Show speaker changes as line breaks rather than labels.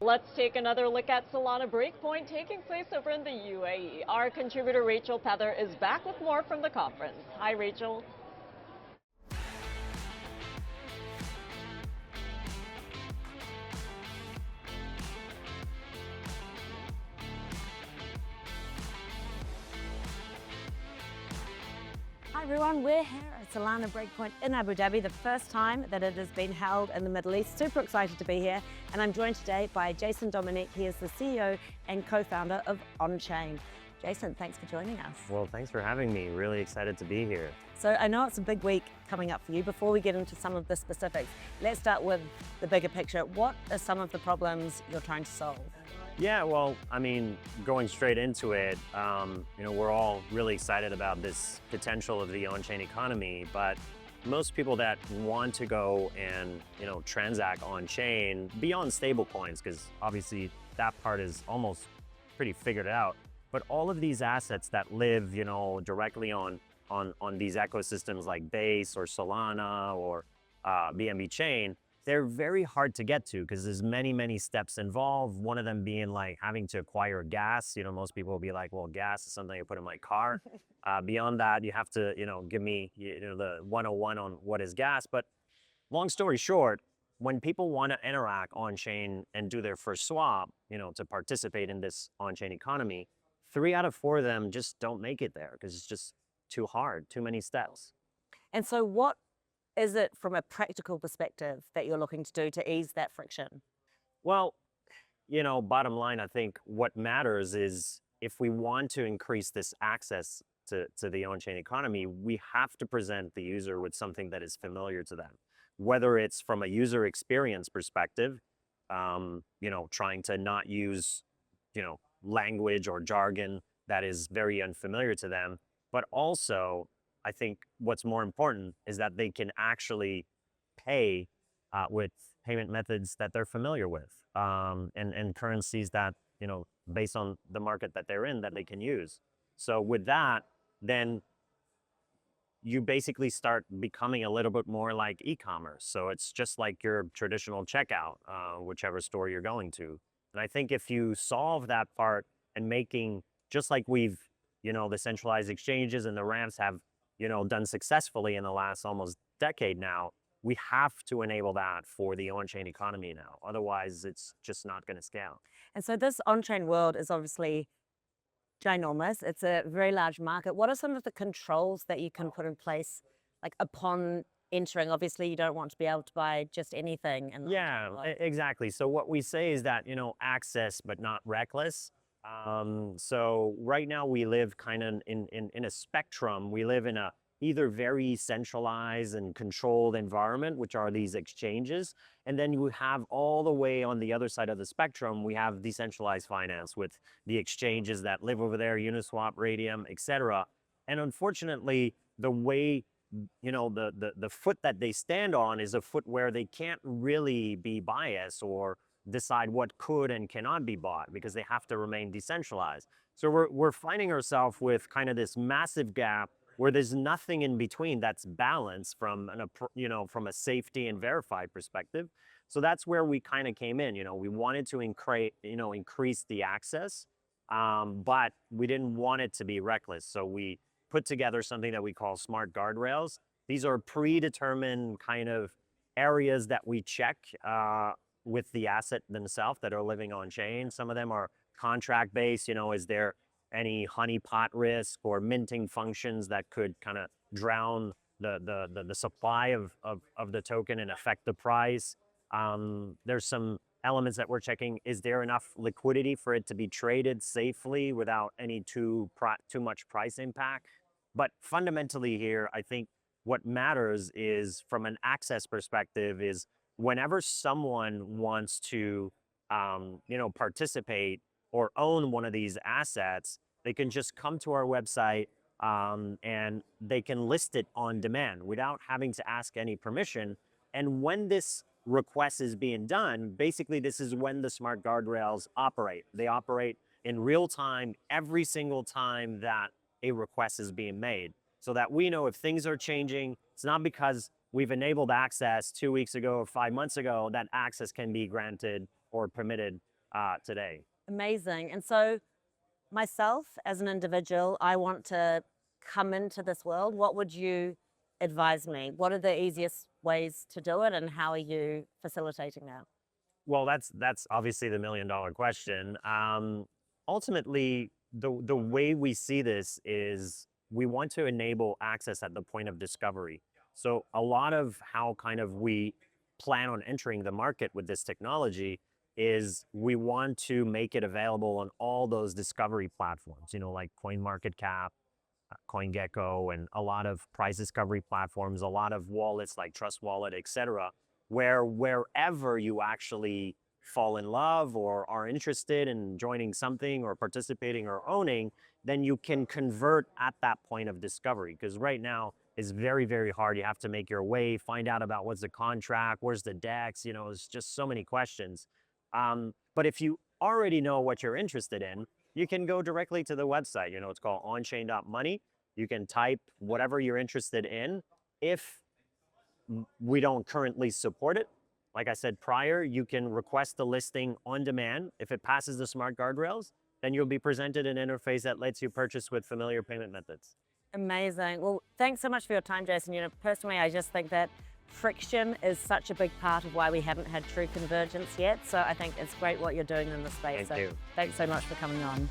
Let's take another look at Solana Breakpoint taking place over in the UAE. Our contributor Rachel Pether is back with more from the conference. Hi, Rachel.
Hi everyone, we're here at Solana Breakpoint in Abu Dhabi, the first time that it has been held in the Middle East. Super excited to be here, and I'm joined today by Jason Dominique. He is the CEO and co-founder of Onchain. Jason, thanks for joining us.
Well, thanks for having me. Really excited to be here.
So I know it's a big week coming up for you. Before we get into some of the specifics, let's start with the bigger picture. What are some of the problems you're trying to solve?
Yeah, well, I mean, going straight into it, we're all really excited about this potential of the on-chain economy, but most people that want to go and, transact on-chain beyond stablecoins, because obviously that part is almost pretty figured out, but all of these assets that live, directly on these ecosystems like Base or Solana or BNB Chain, they're very hard to get to because there's many steps involved. One of them being like having to acquire gas. Most people will be like, well, gas is something I put in my car. Beyond that, you have to, give me the 101 on what is gas. But long story short, when people want to interact on-chain and do their first swap, to participate in this on-chain economy, 3 out of 4 of them just don't make it there because it's just too hard, too many steps.
And so what is it from a practical perspective that you're looking to do to ease that friction?
Well, bottom line, I think what matters is if we want to increase this access to the on-chain economy, we have to present the user with something that is familiar to them. Whether it's from a user experience perspective, trying to not use, language or jargon that is very unfamiliar to them, but also I think what's more important is that they can actually pay with payment methods that they're familiar with and currencies that, based on the market that they're in, that they can use. So with that, then you basically start becoming a little bit more like e-commerce. So it's just like your traditional checkout, whichever store you're going to. And I think if you solve that part and making, just like we've, the centralized exchanges and the ramps have, done successfully in the last almost decade now, we have to enable that for the on-chain economy now. Otherwise, it's just not going to scale.
And so this on-chain world is obviously ginormous. It's a very large market. What are some of the controls that you can put in place, like upon entering? Obviously, you don't want to be able to buy just anything.
Yeah, exactly. So what we say is that, access, but not reckless. So right now we live kind of in a spectrum. We live in a either very centralized and controlled environment, which are these exchanges. And then you have all the way on the other side of the spectrum, we have decentralized finance with the exchanges that live over there, Uniswap, Radium, etc. And unfortunately, the way, the foot that they stand on is a foot where they can't really be biased or decide what could and cannot be bought because they have to remain decentralized. So we're finding ourselves with kind of this massive gap where there's nothing in between that's balanced from from a safety and verified perspective. So that's where we kind of came in. We wanted to increase the access, but we didn't want it to be reckless. So we put together something that we call smart guardrails. These are predetermined kind of areas that we check with the asset themselves that are living on chain. Some of them are contract based. Is there any honeypot risk or minting functions that could kind of drown the supply of the token and affect the price? There's some elements that we're checking. Is there enough liquidity for it to be traded safely without any too much price impact? But fundamentally here, I think what matters is from an access perspective is whenever someone wants to, participate or own one of these assets, they can just come to our website and they can list it on demand without having to ask any permission. And when this request is being done, basically this is when the smart guardrails operate. They operate in real time every single time that a request is being made, so that we know if things are changing. It's not because we've enabled access 2 weeks ago or 5 months ago that access can be granted or permitted today.
Amazing. And so myself as an individual, I want to come into this world. What would you advise me? What are the easiest ways to do it, and how are you facilitating that?
Well, that's obviously the million-dollar question. Ultimately, the way we see this is we want to enable access at the point of discovery. So a lot of how kind of we plan on entering the market with this technology is we want to make it available on all those discovery platforms, like CoinMarketCap, CoinGecko, and a lot of price discovery platforms, a lot of wallets like Trust Wallet, etc., where wherever you actually fall in love or are interested in joining something or participating or owning, then you can convert at that point of discovery. Because right now it's very, very hard. You have to make your way, find out about what's the contract, where's the DEX, it's just so many questions. But if you already know what you're interested in, you can go directly to the website. It's called onchain.money. You can type whatever you're interested in. If we don't currently support it, like I said prior, you can request the listing on demand. If it passes the smart guardrails, then you'll be presented an interface that lets you purchase with familiar payment methods.
Amazing. Well, thanks so much for your time, Jason. Personally, I just think that friction is such a big part of why we haven't had true convergence yet. So I think it's great what you're doing in the space.
Thank you.
Thanks so much for coming on.